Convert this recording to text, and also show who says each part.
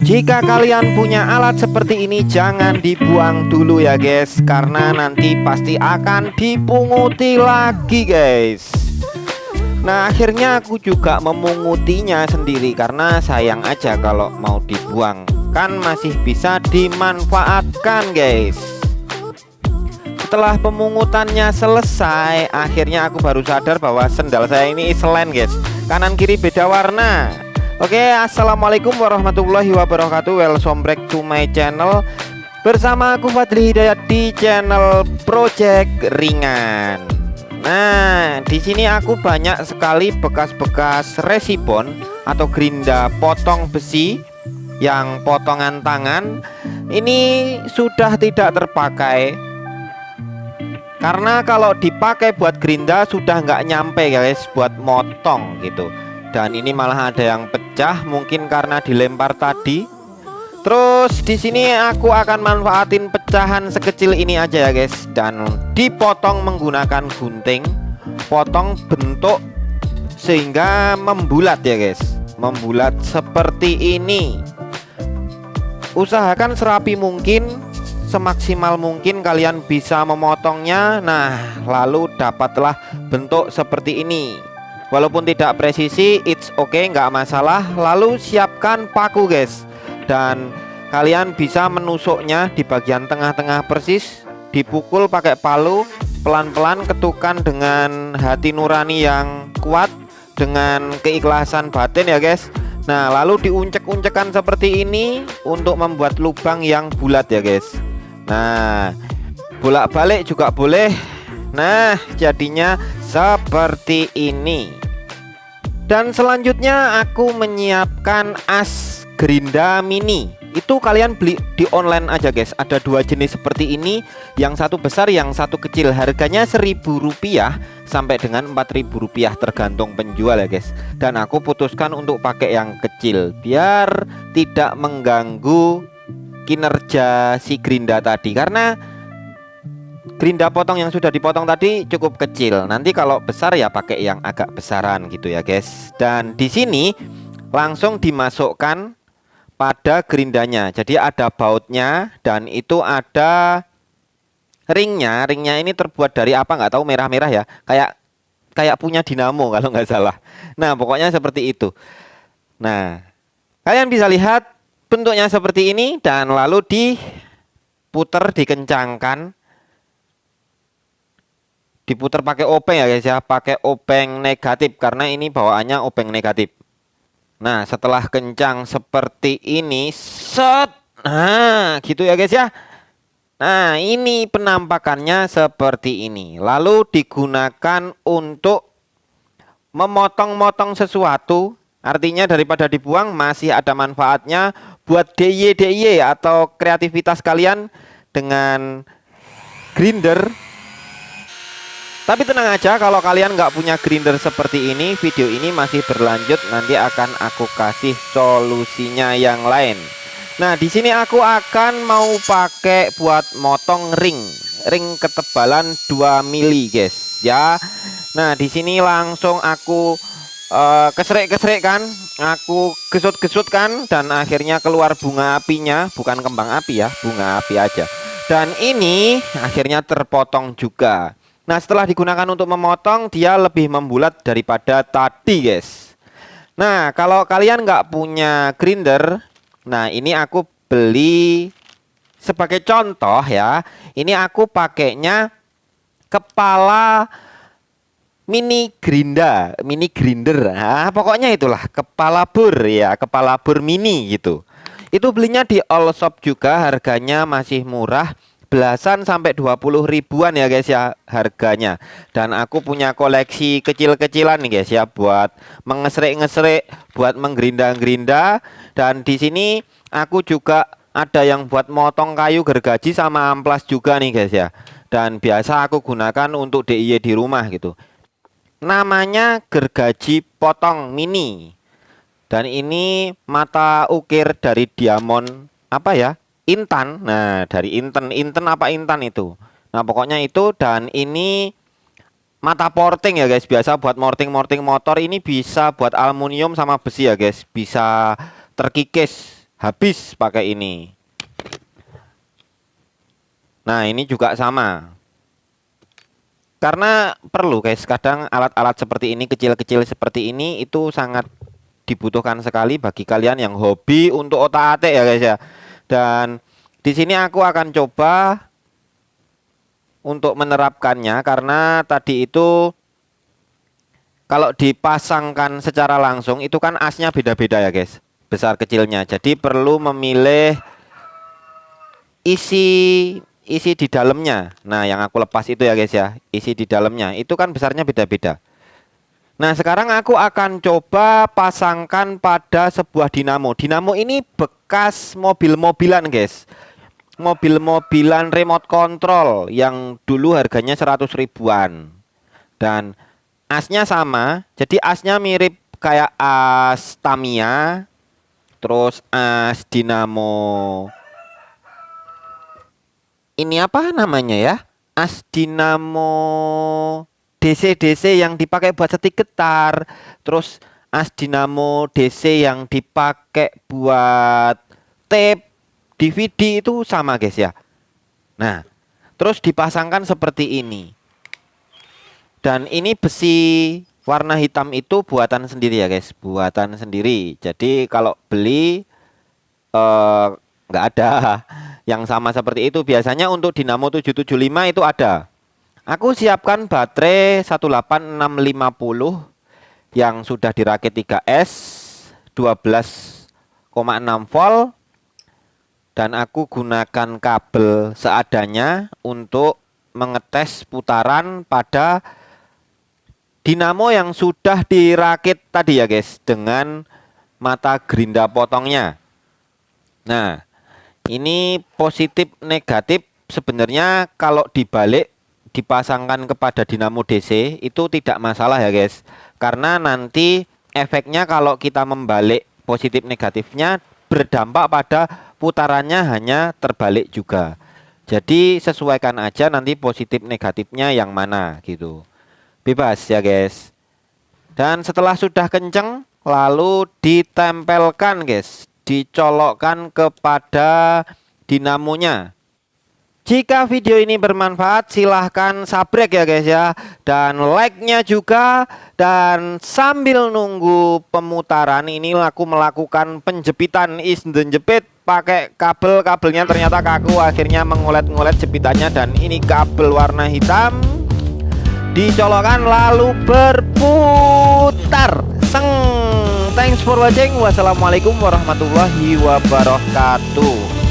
Speaker 1: Jika kalian punya alat seperti ini, jangan dibuang dulu ya guys, karena nanti pasti akan dipunguti lagi guys. Nah akhirnya aku juga memungutinya sendiri, karena sayang aja kalau mau dibuang, kan masih bisa dimanfaatkan guys. Setelah pemungutannya selesai, akhirnya aku baru sadar bahwa sendal saya ini islen guys, kanan kiri beda warna. Oke, assalamualaikum warahmatullahi wabarakatuh. Welcome back to my channel. Bersama aku Fadli Hidayat di channel Project Ringan. Nah, di sini aku banyak sekali bekas-bekas resibon atau gerinda potong besi yang potongan tangan. Ini sudah tidak terpakai, karena kalau dipakai buat gerinda sudah nggak nyampe guys buat motong gitu. Dan ini malah ada yang pecah, mungkin karena dilempar tadi. Terus di sini aku akan manfaatin pecahan sekecil ini aja ya guys, dan dipotong menggunakan gunting. Potong bentuk sehingga membulat ya guys, membulat seperti ini. Usahakan serapi mungkin, semaksimal mungkin kalian bisa memotongnya. Nah lalu dapatlah bentuk seperti ini. Walaupun tidak presisi, it's okay, nggak masalah. Lalu siapkan paku guys, dan kalian bisa menusuknya di bagian tengah-tengah persis. Dipukul pakai palu, pelan-pelan ketukan dengan hati nurani yang kuat, dengan keikhlasan batin ya guys. Nah lalu diuncek-uncekan seperti ini untuk membuat lubang yang bulat ya guys. Nah bolak-balik juga boleh. Nah jadinya seperti ini. Dan selanjutnya aku menyiapkan as gerinda mini. Itu kalian beli di online aja guys. Ada dua jenis seperti ini, yang satu besar, yang satu kecil. Harganya Rp1.000 sampai dengan Rp4.000 tergantung penjual ya guys. Dan aku putuskan untuk pakai yang kecil biar tidak mengganggu kinerja si gerinda tadi, karena gerinda potong yang sudah dipotong tadi cukup kecil. Nanti kalau besar ya pakai yang agak besaran gitu ya guys. Dan di sini langsung dimasukkan pada gerindanya. Jadi ada bautnya dan itu ada ringnya. Ringnya ini terbuat dari apa nggak tahu, merah-merah ya. Kayak punya dinamo kalau nggak salah. Nah pokoknya seperti itu. Nah kalian bisa lihat bentuknya seperti ini, dan lalu diputer, dikencangkan. Diputar pakai obeng ya guys ya, pakai obeng negatif karena ini bawaannya obeng negatif. Nah setelah kencang seperti ini, set, nah gitu ya guys ya. Nah ini penampakannya seperti ini. Lalu digunakan untuk memotong-motong sesuatu. Artinya daripada dibuang masih ada manfaatnya buat DIY atau kreativitas kalian dengan grinder. Tapi tenang aja, kalau kalian nggak punya grinder seperti ini, video ini masih berlanjut. Nanti akan aku kasih solusinya yang lain. Nah di sini aku akan mau pakai buat motong ring ketebalan 2 mili guys ya. Nah di sini langsung aku kesrek-kesrek kan, aku gesut-gesut kan, dan akhirnya keluar bunga apinya, bukan kembang api ya, bunga api aja. Dan ini akhirnya terpotong juga. Nah setelah digunakan untuk memotong, dia lebih membulat daripada tadi guys. Nah kalau kalian nggak punya grinder, nah ini aku beli sebagai contoh ya. Ini aku pakainya kepala mini grinder. Nah, pokoknya itulah kepala bur ya, kepala bur mini gitu. Itu belinya di all shop juga, harganya masih murah. Belasan sampai 20 ribuan ya guys ya harganya. Dan aku punya koleksi kecil-kecilan nih guys ya, buat mengesrek-ngesrek, buat menggerinda-gerinda. Dan di sini aku juga ada yang buat motong kayu gergaji sama amplas juga nih guys ya. Dan biasa aku gunakan untuk DIY di rumah gitu. Namanya gergaji potong mini. Dan ini mata ukir dari diamond apa ya? Intan. Nah dari Inten apa Intan itu. Nah pokoknya itu. Dan ini mata porting ya guys, biasa buat morting motor. Ini bisa buat aluminium sama besi ya guys, bisa terkikis habis pakai ini. Nah, ini juga sama. Karena perlu guys, kadang alat-alat seperti ini, kecil-kecil seperti ini itu sangat dibutuhkan sekali bagi kalian yang hobi untuk otak-atik ya guys ya. Dan di sini aku akan coba untuk menerapkannya karena tadi itu kalau dipasangkan secara langsung itu kan asnya beda-beda ya guys, besar kecilnya. Jadi perlu memilih isi di dalamnya. Nah, yang aku lepas itu ya guys ya, isi di dalamnya itu kan besarnya beda-beda. Nah, sekarang aku akan coba pasangkan pada sebuah dinamo. Dinamo ini bekas mobil-mobilan guys. Mobil-mobilan remote control yang dulu harganya 100 ribuan. Dan asnya sama, jadi asnya mirip kayak as Tamiya, terus as dinamo. Ini apa namanya ya? As dinamo DC yang dipakai buat setik getar, terus as dinamo DC yang dipakai buat tape DVD itu sama guys ya. Nah, terus dipasangkan seperti ini. Dan ini besi warna hitam itu buatan sendiri ya guys, buatan sendiri. Jadi kalau beli nggak ada yang sama seperti itu. Biasanya untuk dinamo 775 itu ada. Aku siapkan baterai 18650 yang sudah dirakit 3S 12,6 volt. Dan aku gunakan kabel seadanya untuk mengetes putaran pada dinamo yang sudah dirakit tadi ya guys, dengan mata gerinda potongnya. Nah, ini positif negatif sebenarnya kalau dibalik dipasangkan kepada dinamo DC itu tidak masalah ya guys. Karena nanti efeknya kalau kita membalik positif negatifnya berdampak pada putarannya hanya terbalik juga. Jadi sesuaikan aja nanti positif negatifnya yang mana gitu. Bebas ya guys. Dan setelah sudah kenceng lalu ditempelkan guys, dicolokkan kepada dinamonya. Jika video ini bermanfaat silahkan sabrek ya guys ya, dan like-nya juga. Dan sambil nunggu pemutaran ini aku melakukan penjepitan jepit pakai kabelnya ternyata kaku, akhirnya mengolet-ngolet jepitannya. Dan ini kabel warna hitam dicolokkan lalu berputar. Seng. Thanks for watching. Wassalamualaikum warahmatullahi wabarakatuh.